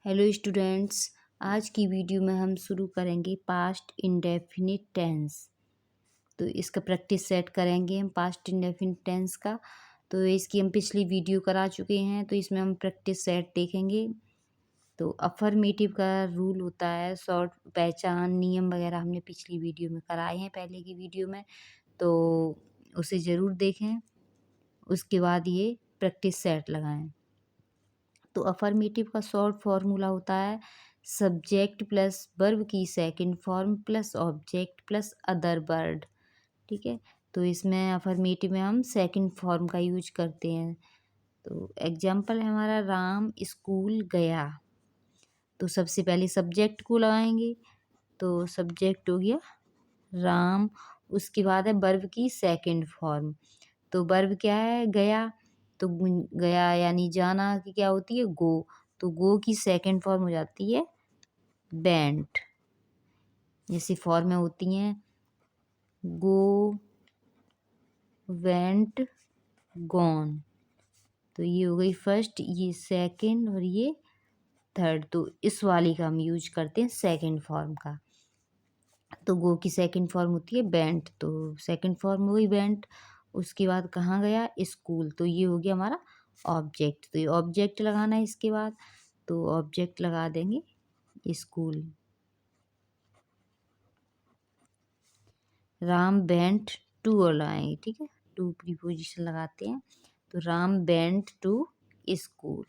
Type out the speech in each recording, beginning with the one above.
Hello students. आज की video में हम शुरू करेंगे पास्ट इंडेफिनिट टेंस। तो इसका प्रैक्टिस सेट करेंगे हम पास्ट इंडेफिनिट टेंस का। तो इसकी हम पिछली वीडियो करा चुके हैं, तो इसमें हम प्रैक्टिस सेट देखेंगे। तो अफर्मेटिव का रूल होता है, शॉर्ट पहचान नियम वगैरह हमने पिछली वीडियो में कराए हैं, पहले की वीडियो में। तो उसे ज़रूर देखें, उसके बाद ये प्रैक्टिस सेट लगाएं। तो अफर्मेटिव का शॉर्ट फॉर्मूला होता है सब्जेक्ट प्लस वर्ब की second form plus object plus other word. ठीक है, तो इसमें अफर्मेटिव में हम सेकंड फॉर्म का यूज करते हैं। तो एग्जाम्पल है हमारा राम स्कूल गया। तो सबसे पहले सब्जेक्ट को लगाएंगे, तो सब्जेक्ट हो गया राम। उसके बाद है वर्ब की सेकंड फॉर्म। तो वर्ब क्या है, गया। तो गया यानी जाना की क्या होती है, गो। तो गो की सेकंड फॉर्म हो जाती है वेंट। जैसी फॉर्में होती हैं गो, वेंट, गॉन। तो ये हो गई फर्स्ट, ये सेकंड और ये थर्ड। तो इस वाली का हम यूज करते हैं सेकंड फॉर्म का। तो गो की सेकंड फॉर्म होती है वेंट, तो सेकंड फॉर्म हो गई वेंट। उसके बाद कहाँ गया, स्कूल। तो ये हो गया हमारा ऑब्जेक्ट। तो ये ऑब्जेक्ट लगाना है इसके बाद। तो ऑब्जेक्ट लगा देंगे स्कूल। राम वेंट टू और लगाएंगे, ठीक है, टू प्रीपोजिशन लगाते हैं। तो राम वेंट टू स्कूल।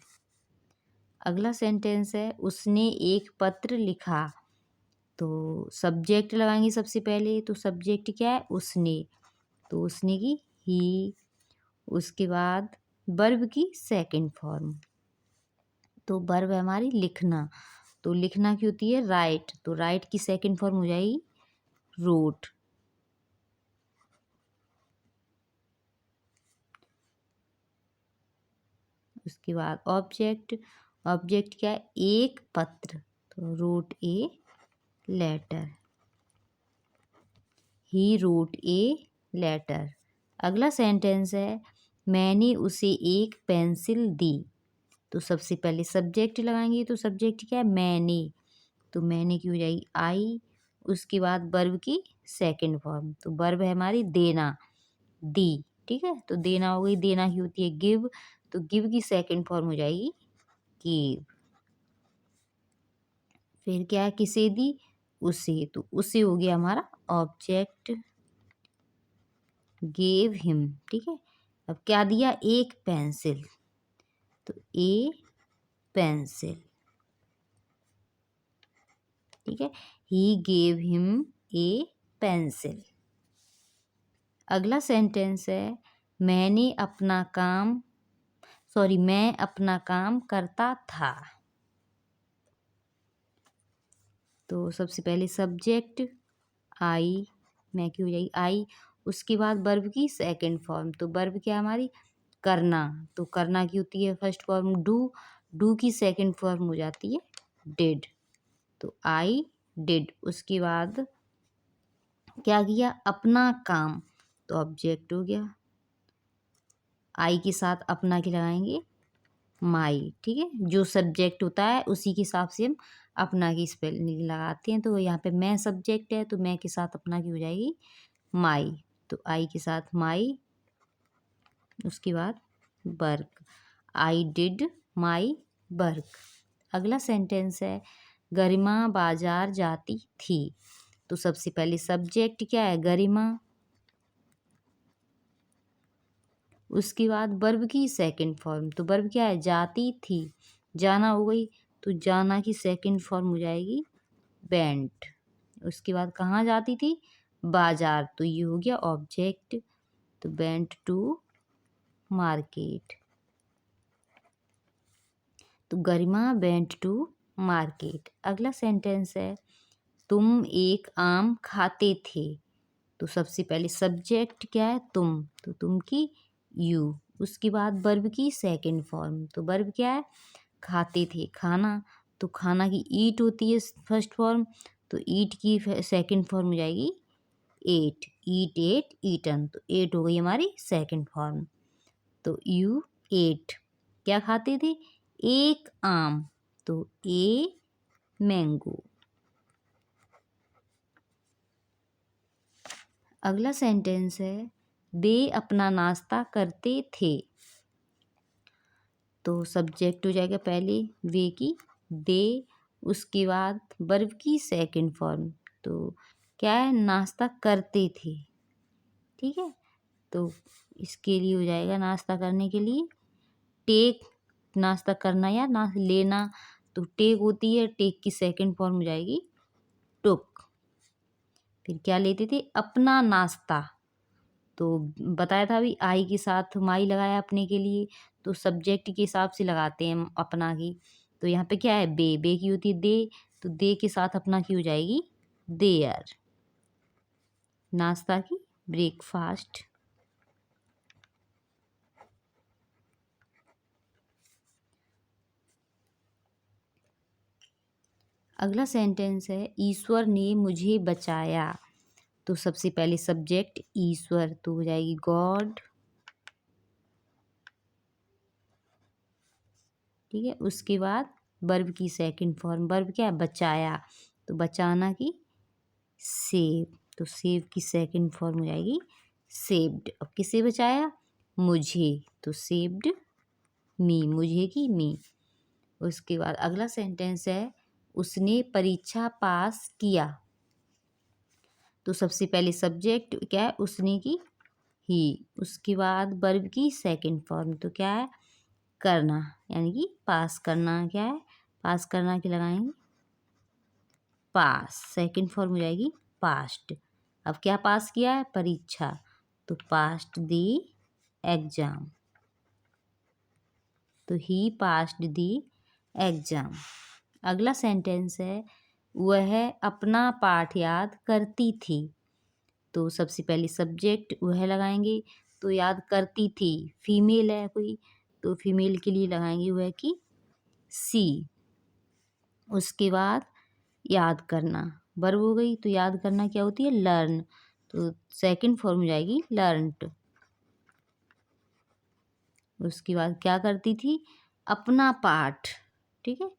अगला सेंटेंस है उसने एक पत्र लिखा। तो सब्जेक्ट लगाएंगे सबसे पहले। तो सब्जेक्ट क्या है, उसने। तो उसने की ही। उसके बाद वर्ब की सेकंड फॉर्म। तो वर्ब है हमारी लिखना। तो लिखना की होती है राइट। तो राइट की सेकंड फॉर्म हो जाएगी रोट। उसके बाद ऑब्जेक्ट। ऑब्जेक्ट क्या है, एक पत्र। तो wrote a letter. He wrote a letter. अगला सेंटेंस है मैंने उसे एक पेंसिल दी। तो सबसे पहले सब्जेक्ट लगाएंगे। तो सब्जेक्ट क्या है, मैंने। तो मैंने की हो जाएगी आई। उसके बाद वर्ब की सेकंड फॉर्म। तो वर्ब है हमारी देना, दी। ठीक है, तो देना हो गई, देना ही होती है गिव। तो गिव की सेकंड फॉर्म हो जाएगी गिव। फिर क्या है, किसे दी, उसे। तो उसे हो गया हमारा ऑब्जेक्ट, गेव हिम। ठीक है, अब क्या दिया, एक पेंसिल। तो ए पेंसिल। ठीक है, he gave him a pencil. अगला सेंटेंस है मैंने अपना काम, सॉरी मैं अपना काम करता था। तो सबसे पहले सब्जेक्ट आई, मैं की हो जाएगी आई। उसके बाद वर्ब की सेकंड फॉर्म। तो वर्ब क्या हमारी करना। तो करना की होती है फर्स्ट फॉर्म डू। डू की सेकंड फॉर्म हो जाती है डिड। तो आई डिड। उसके बाद क्या किया, अपना काम। तो ऑब्जेक्ट हो गया, आई के साथ अपना की लगाएंगे माई। ठीक है, जो सब्जेक्ट होता है उसी के हिसाब से हम अपना की स्पेलिंग लगाते हैं। तो यहाँ पे मैं सब्जेक्ट है, तो मैं के साथ अपना की हो जाएगी माई। तो आई के साथ माई। उसके बाद work, I did my work. अगला सेंटेंस है गरिमा बाजार जाती थी। तो सबसे पहले सब्जेक्ट क्या है, गरिमा। उसके बाद वर्ब की सेकंड फॉर्म। तो वर्ब क्या है, जाती थी, जाना हो गई। तो जाना की सेकंड फॉर्म हो जाएगी वेंट। उसके बाद कहाँ जाती थी, बाजार। तो ये हो गया ऑब्जेक्ट। तो वेंट टू मार्केट। तो गरिमा वेंट टू मार्केट। अगला सेंटेंस है तुम एक आम खाते थे। तो सबसे पहले सब्जेक्ट क्या है, तुम। तो तुम की यू। उसके बाद वर्ब की सेकंड फॉर्म। तो वर्ब क्या है, खाते थे, खाना। तो खाना की ईट होती है फर्स्ट फॉर्म। तो ईट की सेकंड फॉर्म हो जाएगी एट। ईट एट ईटन। तो एट हो गई हमारी सेकंड फॉर्म। तो यू एट, क्या खाते थे, एक आम। तो ए मैंगो। अगला सेंटेंस है वे अपना नाश्ता करते थे। तो सब्जेक्ट हो जाएगा पहले वे की, दे, उसके बाद वर्ब की सेकंड फॉर्म। तो क्या है, नाश्ता करते थे। ठीक है, तो इसके लिए हो जाएगा नाश्ता करने के लिए टेक, नाश्ता करना या ना लेना। तो टेक होती है, टेक की सेकंड फॉर्म हो जाएगी टुक। फिर क्या लेते थे, अपना नाश्ता। तो बताया था अभी आई के साथ माई लगाया अपने के लिए, तो सब्जेक्ट के हिसाब से लगाते हैं अपना की। तो यहाँ पे क्या है, बे, बे की होती है दे, तो दे के साथ अपना की हो जाएगी देयर। नाश्ता की, ब्रेकफास्ट। अगला सेंटेंस है ईश्वर ने मुझे बचाया। तो सबसे पहले सब्जेक्ट ईश्वर, तो हो जाएगी गॉड। ठीक है, उसके बाद वर्ब की सेकंड फॉर्म, वर्ब क्या है, बचाया। तो बचाना की सेव, तो सेव की सेकंड फॉर्म हो जाएगी सेव्ड। अब किसे बचाया, मुझे, तो सेव्ड मी, मुझे की मी। उसके बाद अगला सेंटेंस है उसने परीक्षा पास किया। तो सबसे पहले सब्जेक्ट क्या है, उसने की ही, उसके बाद वर्ब की सेकंड फॉर्म, तो क्या है, करना, यानी कि पास करना। क्या है, पास करना की लगाएंगे पास, सेकंड फॉर्म हो जाएगी पास्ट। अब क्या पास किया है, परीक्षा, तो पास्ट दी एग्जाम, तो ही पास्ड दी एग्जाम। अगला सेंटेंस है वह अपना पाठ याद करती थी। तो सबसे पहले सब्जेक्ट वह लगाएंगे, तो याद करती थी, फीमेल है कोई, तो फीमेल के लिए लगाएंगे वह की सी। उसके बाद याद करना, वर्ब हो गई, तो याद करना क्या होती है, लर्न, तो सेकंड फॉर्म हो जाएगी लर्नड। उसके बाद क्या करती थी, अपना पाठ। ठीक है,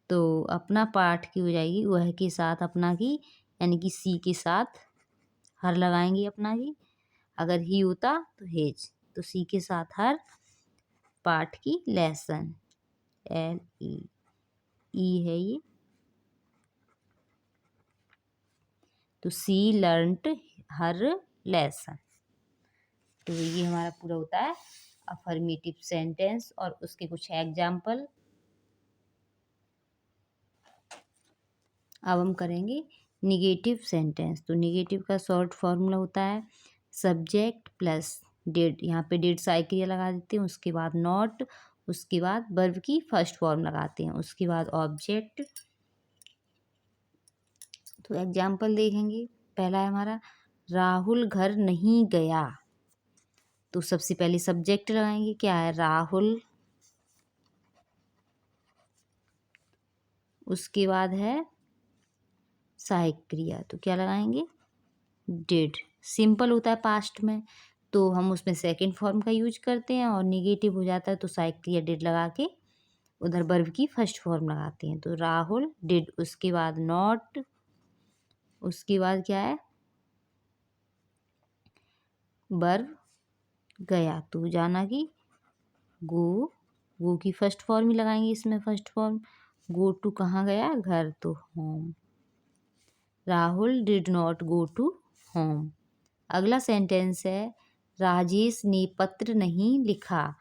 तो अपना पाठ की हो जाएगी वह के साथ अपना की, यानी कि सी के साथ हर लगाएंगे अपना की। अगर ही होता तो हेज, तो सी के साथ हर, पाठ की लेसन, एल ई है ये, तो सी लर्नड हर लेसन। तो ये हमारा पूरा होता है अफर्मेटिव सेंटेंस और उसके कुछ एग्जाम्पल। अब हम करेंगे निगेटिव सेंटेंस। तो निगेटिव का शॉर्ट फॉर्मूला होता है सब्जेक्ट प्लस डिड, यहाँ पे डिड साई क्रिया लगा देते हैं, उसके बाद नॉट, उसके बाद वर्ब की फर्स्ट फॉर्म लगाते हैं, उसके बाद ऑब्जेक्ट। तो एग्जाम्पल देखेंगे, पहला है हमारा राहुल घर नहीं गया। तो सबसे पहले सब्जेक्ट लगाएंगे, क्या है, राहुल। उसके बाद है सहायक क्रिया, तो क्या लगाएंगे, डिड। सिंपल होता है पास्ट में, तो हम उसमें सेकंड फॉर्म का यूज करते हैं, और निगेटिव हो जाता है तो सहायक क्रिया डिड लगा के उधर वर्ब की फर्स्ट फॉर्म लगाते हैं। तो राहुल डिड, उसके बाद नॉट, उसके बाद क्या है, वर्ब गया, तो जाना की गो, गो की फर्स्ट फॉर्म ही लगाएंगे इसमें, फर्स्ट फॉर्म गो टू कहाँ गया, घर, तो home. Rahul did not go to home. अगला सेंटेंस है राजेश ने पत्र नहीं लिखा।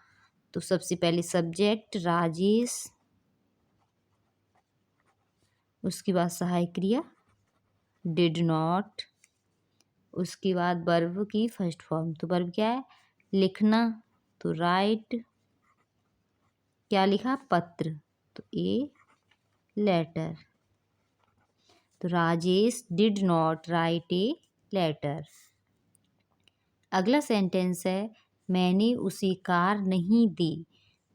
तो सबसे पहले सब्जेक्ट राजेश, उसके बाद सहायक क्रिया डिड नॉट, उसके बाद वर्ब की फर्स्ट फॉर्म, तो वर्ब क्या है, लिखना, तो राइट। क्या लिखा, पत्र, तो ए लेटर। तो Rajesh did not write a letter. अगला सेंटेंस है मैंने उसे कार नहीं दी।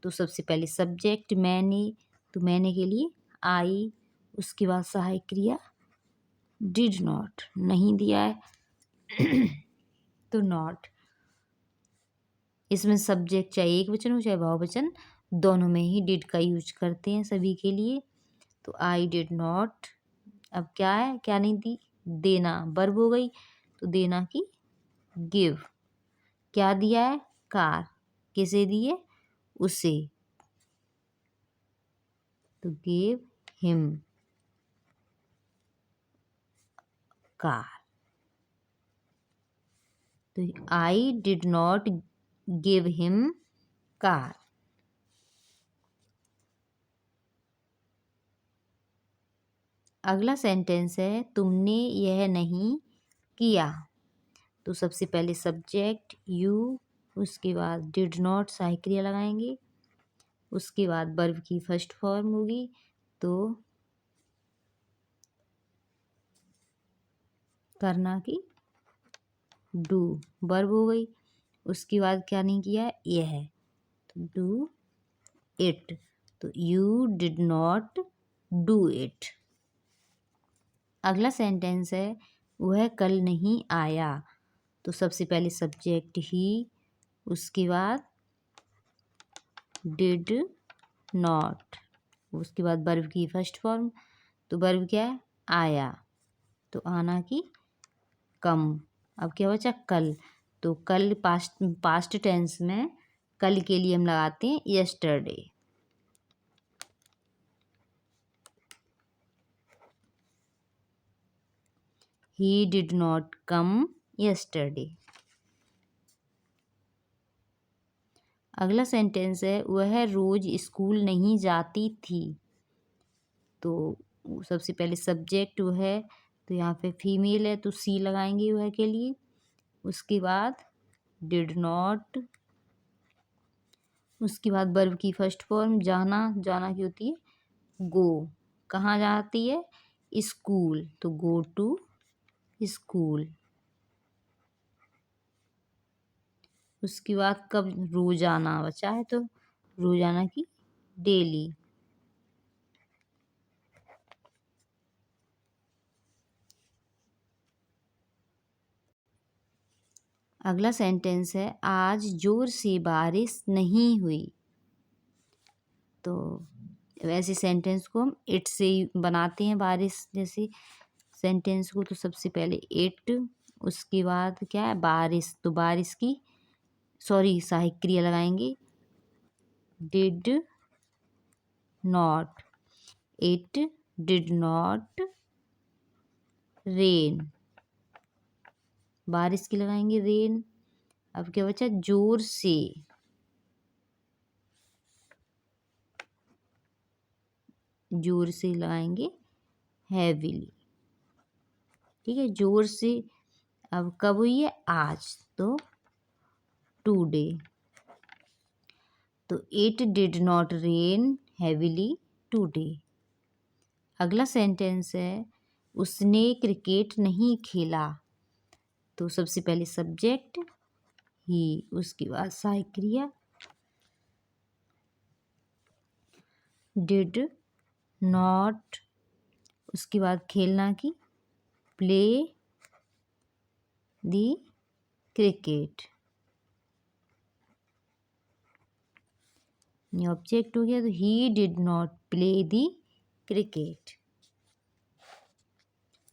तो सबसे पहले सब्जेक्ट मैंने, तो मैंने के लिए आई, उसके बाद सहायक क्रिया डिड नॉट, नहीं दिया है तो नॉट। इसमें सब्जेक्ट चाहे एक वचन हो चाहे बहुवचन, दोनों में ही डिड का यूज करते हैं सभी के लिए। तो आई डिड नॉट, अब क्या है, क्या नहीं दी, देना, वर्ब हो गई, तो देना की गिव। क्या दिया है, कार, किसे दिए, उसे, तो गिव हिम कार। तो I did not give him car. अगला सेंटेंस है तुमने यह नहीं किया। तो सबसे पहले सब्जेक्ट यू, उसके बाद डिड नॉट सहायक क्रिया लगाएंगे, उसके बाद वर्ब की फर्स्ट फॉर्म होगी, तो करना की डू, वर्ब हो गई, उसके बाद क्या नहीं किया, यह है, तो डू इट, तो you did not do it. अगला सेंटेंस है वह कल नहीं आया। तो सबसे पहले सब्जेक्ट ही, उसके बाद डिड नॉट, उसके बाद वर्ब की फर्स्ट फॉर्म, तो वर्ब क्या है, आया, तो आना की कम। अब क्या बचा, कल, तो कल पास्ट टेंस में कल के लिए हम लगाते हैं yesterday. He did not come yesterday. अगला सेंटेंस है वह रोज स्कूल नहीं जाती थी। तो सबसे पहले सब्जेक्ट वह है, तो यहाँ पे फीमेल है तो सी लगाएंगे वह के लिए, उसके बाद डिड नॉट, उसके बाद वर्ब की फर्स्ट फॉर्म जाना, जाना की होती है गो, कहाँ जाती है, स्कूल, तो गो टू स्कूल। उसके बाद कब, रोजाना बचा है, तो रोजाना की डेली। अगला सेंटेंस है आज जोर से बारिश नहीं हुई। तो वैसे सेंटेंस को हम इट से ही बनाते हैं, बारिश जैसे सेंटेंस को। तो सबसे पहले इट, उसके बाद क्या है, बारिश, तो बारिश की सॉरी सहायक क्रिया लगाएंगे, did not, it did not rain, बारिश की लगाएंगे रेन। अब क्या बचा, जोर से, जोर से लगाएंगे हैवीली, ठीक है, जोर से। अब कब हुई है, आज, तो टुडे। तो it did not rain heavily today. अगला सेंटेंस है उसने क्रिकेट नहीं खेला। तो सबसे पहले सब्जेक्ट ही, उसके बाद सहायक क्रिया डिड नॉट, उसके बाद खेलना की प्ले दी क्रिकेट, ये ऑब्जेक्ट हो गया, तो he did not play the cricket.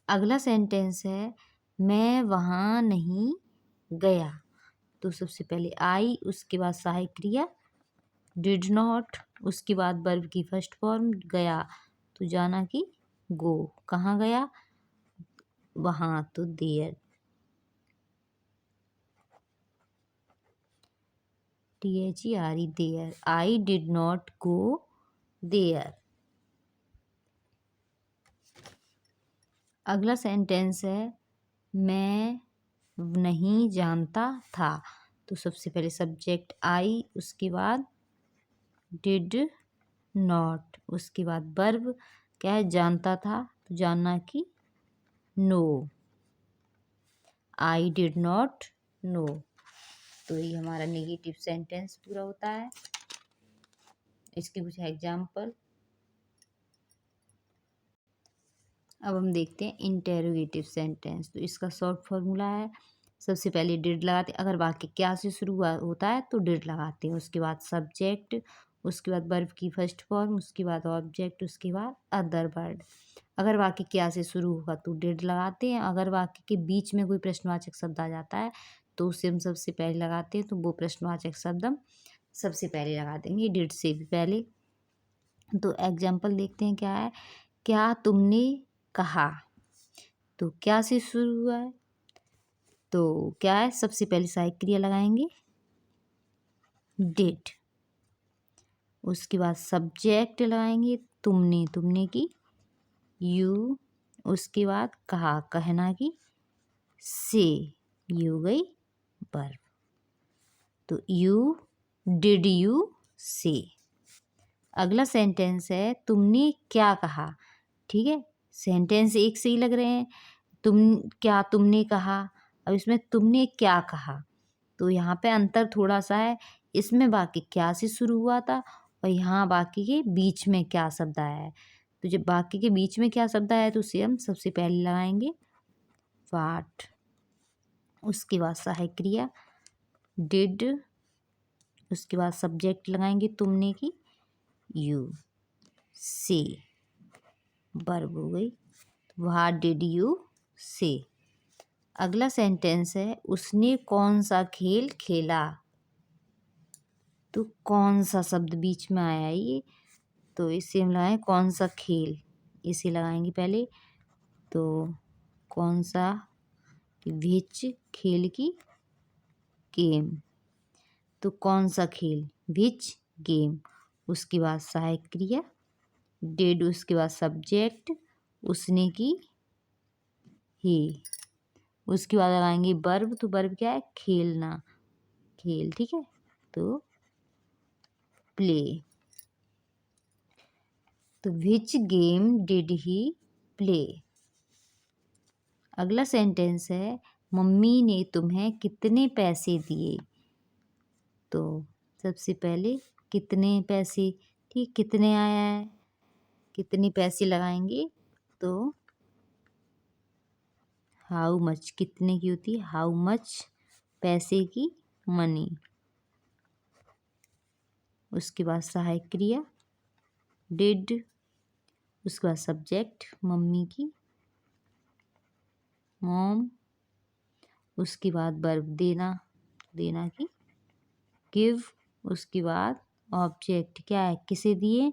अगला सेंटेंस है मैं वहाँ नहीं गया। तो सबसे पहले आई, उसके बाद सहायक क्रिया डिड नॉट, उसके बाद वर्ब की फर्स्ट फॉर्म गया, तो जाना की गो, कहाँ गया, वहाँ, तो there, THERE there. I did not go there. अगला सेंटेंस है मैं नहीं जानता था। तो सबसे पहले सब्जेक्ट आई, उसके बाद डिड नॉट, उसके बाद वर्ब क्या है, जानता था, तो जानना की know, I did not know. तो ये हमारा नेगेटिव सेंटेंस पूरा होता है। इसके कुछ एग्जाम्पल अब हम देखते हैं इंटेरोगेटिव सेंटेंस। तो इसका शॉर्ट फॉर्मूला है, सबसे पहले डिड लगाते हैं, अगर वाक्य क्या से शुरू होता है तो डिड लगाते हैं, उसके बाद सब्जेक्ट, उसके बाद वर्ब की फर्स्ट फॉर्म, उसके बाद ऑब्जेक्ट, उसके बाद अदर वर्ड। अगर वाक्य क्या से शुरू होगा तो डिड लगाते हैं। अगर वाक्य के बीच में कोई प्रश्नवाचक शब्द आ जाता है तो उसे हम सबसे पहले लगाते हैं, तो वो प्रश्नवाचक शब्द हम सबसे पहले लगा देंगे डिड से भी पहले। तो एग्जाम्पल देखते हैं क्या है। क्या तुमने कहा, तो क्या से शुरू हुआ है, तो क्या है, सबसे पहले सहायक क्रिया लगाएंगे डिड। उसके बाद सब्जेक्ट लगाएंगे तुमने, तुमने की यू। उसके बाद कहा, कहना की से, यू गई वर्ब। तो यू डिड यू से। अगला सेंटेंस है तुमने क्या कहा। ठीक है, सेंटेंस एक से ही लग रहे हैं। क्या तुमने कहा, अब इसमें तुमने क्या कहा, तो यहाँ पे अंतर थोड़ा सा है। इसमें वाक्य क्या से शुरू हुआ था और यहाँ वाक्य के बीच में क्या शब्द आया है। तो जब वाक्य के बीच में क्या शब्द आया है तो उसे हम सबसे पहले लगाएंगे वाट। उसके बाद सहायक क्रिया डिड। उसके बाद सब्जेक्ट लगाएंगे तुमने की यू। से वर्ब हो गई, व्हाट डिड यू से। अगला सेंटेंस है उसने कौन सा खेल खेला। तो कौन सा शब्द बीच में आया है ये, तो इसे हम लगाएं कौन सा खेल, इसे लगाएंगे पहले। तो कौन सा, विच खेल की गेम, तो कौन सा खेल विच गेम। उसके बाद सहायक क्रिया डिड। उसके बाद सब्जेक्ट उसने की ही। उसके बाद लगाएंगे वर्ब, तो वर्ब क्या है, खेलना, खेल। ठीक है, तो प्ले। तो which game did he play. अगला सेंटेंस है मम्मी ने तुम्हें कितने पैसे दिए। तो सबसे पहले कितने पैसे, ठीक, कितने आया है, कितने पैसे लगाएंगे। तो हाउ मच, कितने की होती है हाउ मच, पैसे की मनी। उसके बाद सहायक क्रिया डिड। उसके बाद सब्जेक्ट मम्मी की मॉम। उसके बाद वर्ब देना, देना की गिव। उसके बाद ऑब्जेक्ट क्या है, किसे दिए,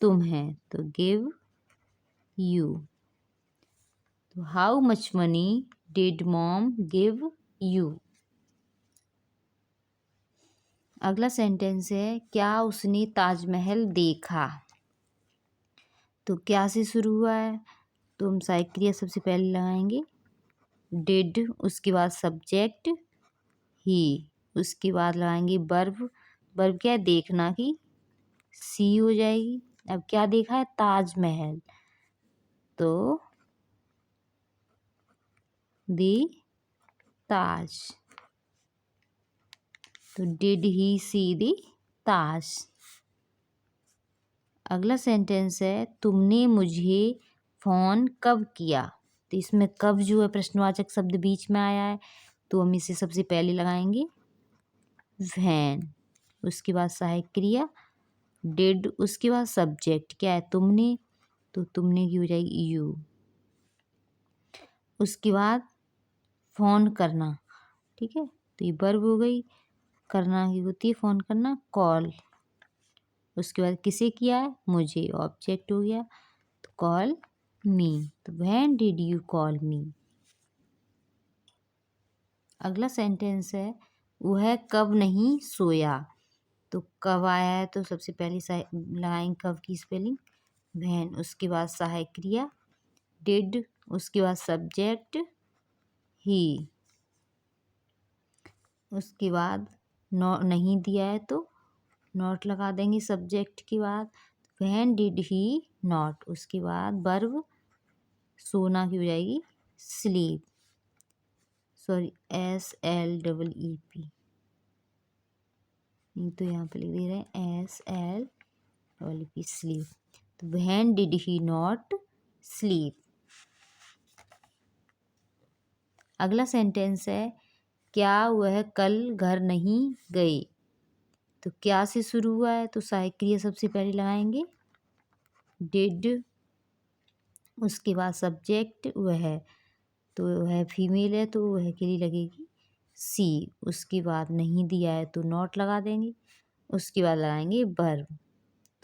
तुम्हें, तो गिव यू। तो how much money did mom give you. अगला सेंटेंस है क्या उसने ताजमहल देखा। तो क्या से शुरू हुआ है, तो हम सहायक क्रिया सबसे पहले लगाएंगे डिड। उसके बाद सब्जेक्ट ही। उसके बाद लगाएंगे वर्ब। वर्ब क्या है, देखना की सी हो जाएगी। अब क्या देखा है, ताजमहल, तो दी ताज। तो डिड ही सी दी ताज। अगला सेंटेंस है तुमने मुझे फोन कब किया। तो इसमें कब जो है प्रश्नवाचक शब्द बीच में आया है, तो हम इसे सबसे पहले लगाएंगे व्हेन। उसके बाद सहायक क्रिया डिड। उसके बाद सब्जेक्ट क्या है, तुमने, तो तुमने की हो जाएगी यू। उसके बाद फ़ोन करना, ठीक है, तो ये वर्ब हो गई। करना की होती है फ़ोन करना, कॉल। उसके बाद किसे किया है, मुझे, ऑब्जेक्ट हो गया, तो कॉल मी। तो व्हेन डिड यू कॉल मी। अगला सेंटेंस है वह कब नहीं सोया। तो कब आया है, तो सबसे पहले लगाएंगे कब की स्पेलिंग व्हेन। उसके बाद सहायक क्रिया डिड। उसके बाद सब्जेक्ट ही। उसके बाद नहीं दिया है तो नॉट लगा देंगे सब्जेक्ट के बाद। When did he not. उसके बाद वर्ब सोना की हो जाएगी स्लीप, सॉरी SLEEP। तो यहाँ पे लिख दे रहे हैं SLEEP स्लीप। तो when did he not sleep. अगला सेंटेंस है क्या वह कल घर नहीं गई। तो क्या से शुरू हुआ है तो सहायक क्रिया सबसे पहले लगाएंगे डिड, उसके बाद सब्जेक्ट वह है, तो वह फीमेल है तो वह के लिए लगेगी सी। उसके बाद नहीं दिया है तो नॉट लगा देंगे। उसके बाद लगाएंगे वर्ब,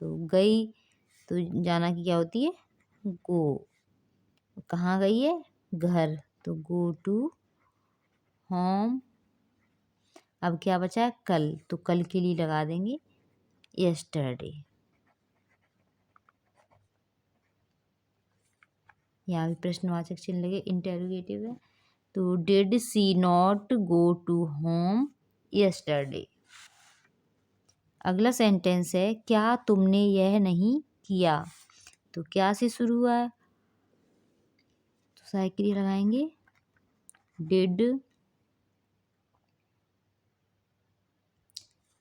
तो गई तो जाना की क्या होती है गो। कहाँ गई है घर, तो गो टू होम। अब क्या बचा है कल, तो कल के लिए लगा देंगे यस्टरडे। यहाँ भी प्रश्नवाचक चिन्ह लगे, इंटेरोगेटिव है। तो did she not go to home yesterday. अगला सेंटेंस है क्या तुमने यह नहीं किया, तो क्या से शुरू हुआ है तो सहायक क्रिया लगाएंगे डिड,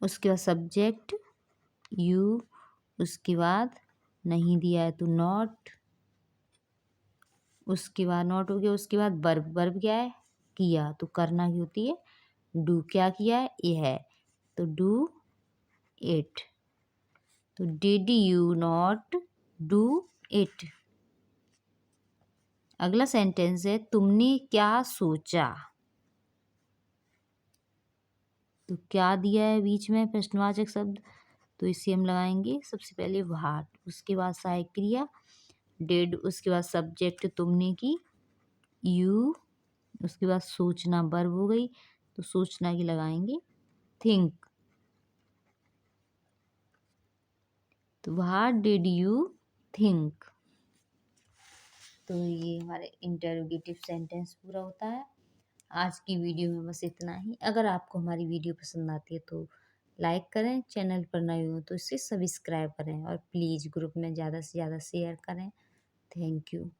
उसके बाद सब्जेक्ट यू, उसके बाद नहीं दिया है तो नॉट, उसके बाद नॉट हो गया। उसके बाद वर्ब, वर्ब क्या है किया, तो करना की होती है डू। क्या किया है यह है तो डू इट, तो did you not do it. अगला सेंटेंस है तुमने क्या सोचा, तो क्या दिया है बीच में प्रश्नवाचक शब्द, तो इसे हम लगाएंगे सबसे पहले व्हाट, उसके बाद सहायक क्रिया डिड, उसके बाद सब्जेक्ट तुमने की यू, उसके बाद सोचना वर्ब हो गई, तो सोचना की लगाएंगे थिंक। तो व्हाट डिड यू थिंक। तो ये हमारे इंटरोगेटिव सेंटेंस पूरा होता है। आज की वीडियो में बस इतना ही। अगर आपको हमारी वीडियो पसंद आती है तो लाइक करें, चैनल पर नए हो तो इसे सब्सक्राइब करें और प्लीज़ ग्रुप में ज़्यादा से ज़्यादा शेयर करें। Thank you.